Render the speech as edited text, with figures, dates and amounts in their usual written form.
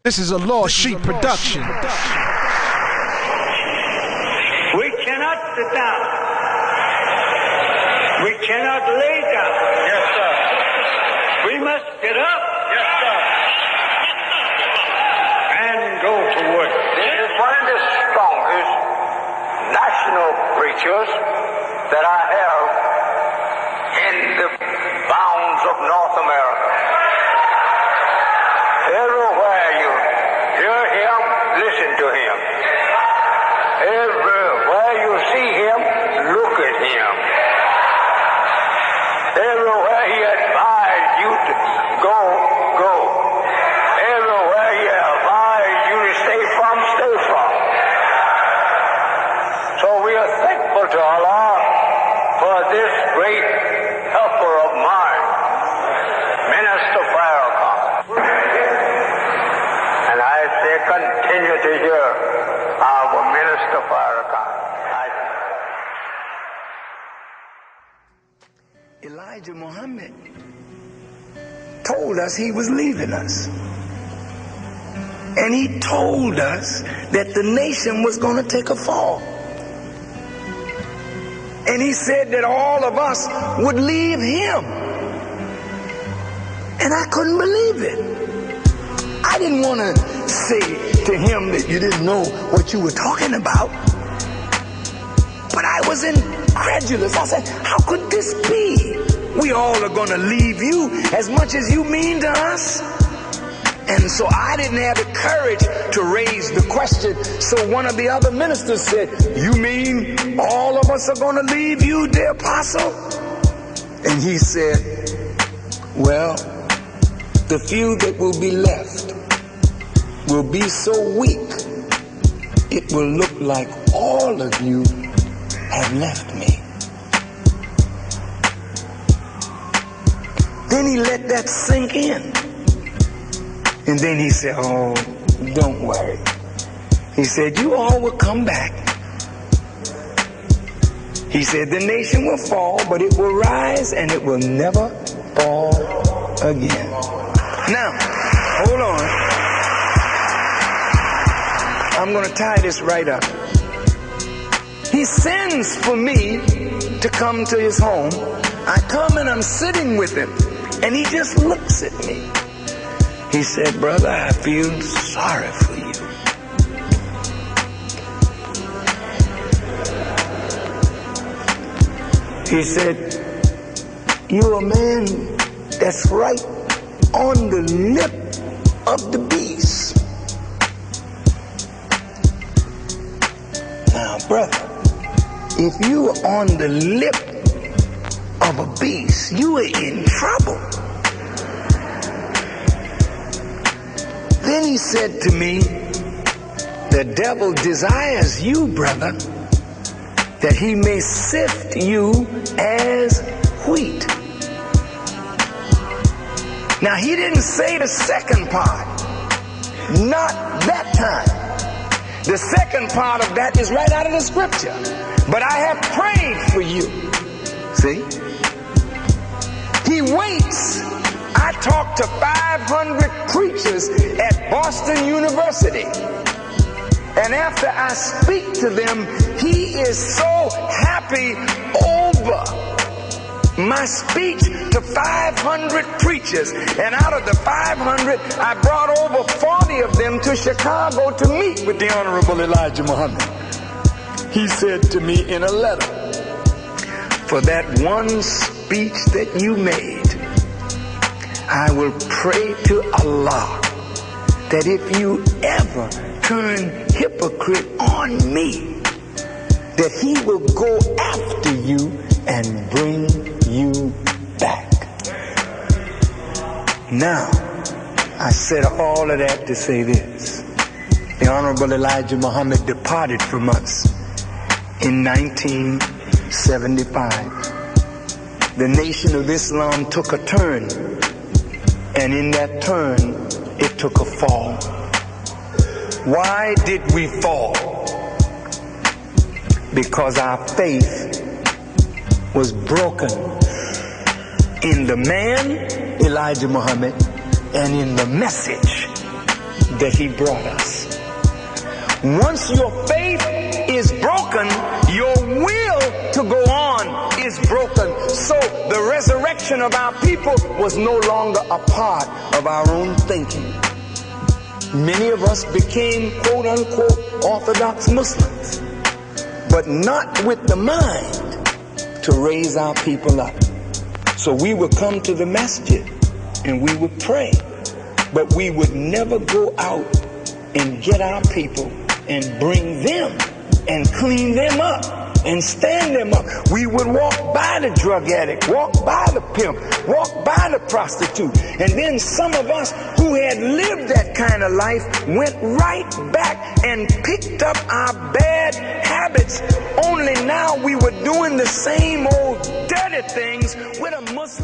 This is a Lost Sheep production. We cannot sit down. We cannot lay down. Yes, sir. We must get up. Yes, sir. And go to work. This is one of the strongest national preachers that I have in the bounds of North America. Everywhere you hear him, listen to him. Everywhere you see him, look at him. Everywhere he advised you to go, go. Everywhere he advised you to stay from, stay from. So we are thankful to Allah for this great helper of mine, Minister Farrakhan. And I say continue to hear our Minister Farrakhan. Elijah Muhammad told us he was leaving us. And he told us that the nation was going to take a fall. And he said that all of us would leave him. And I couldn't believe it. I didn't want to say to him that you didn't know what you were talking about. But I was incredulous. I said, how could this be? We all are going to leave you as much as you mean to us. And so I didn't have the courage to raise the question. So one of the other ministers said, you mean all of us are going to leave you, the apostle? And he said, well, the few that will be left will be so weak, it will look like all of you have left me. Then he let that sink in. And then he said, oh, don't worry. He said, you all will come back. He said, the nation will fall, but it will rise and it will never fall again. Now, hold on. I'm going to tie this right up. He sends for me to come to his home. I come and I'm sitting with him, and he just looks at me. He said, brother, I feel sorry for you. He said, you're a man that's right on the lip of the beast. Now, brother, if you are on the lip of a beast, you are in trouble. Then he said to me, the devil desires you, brother, that he may sift you as wheat. Now, he didn't say the second part. Not that time. The second part of that is right out of the scripture. But I have prayed for you. See? He waits. I talked to 500 preachers at Boston University. And after I speak to them, he is so happy over my speech to 500 preachers. And out of the 500, I brought over 40 of them to Chicago to meet with the Honorable Elijah Muhammad. He said to me in a letter, for that one speech that you made, I will pray to Allah that if you ever turn hypocrite on me, that he will go after you and bring you back. Now, I said all of that to say this. The Honorable Elijah Muhammad departed from us in 1975. The Nation of Islam took a turn, and in that turn, it took a fall. Why did we fall? Because our faith was broken in the man, Elijah Muhammad, and in the message, that he brought us. Once your faith is broken, your will to go on is broken. So the resurrection of our people was no longer a part of our own thinking. Many of us became quote unquote Orthodox Muslims, but not with the mind to raise our people up. So we would come to the masjid and we would pray, but we would never go out and get our people and bring them and clean them up and stand them up. We would walk by the drug addict, walk by the pimp, walk by the prostitute. And then some of us who had lived that kind of life went right back and picked up our bad habits. Only now we were doing the same old dirty things with a Muslim.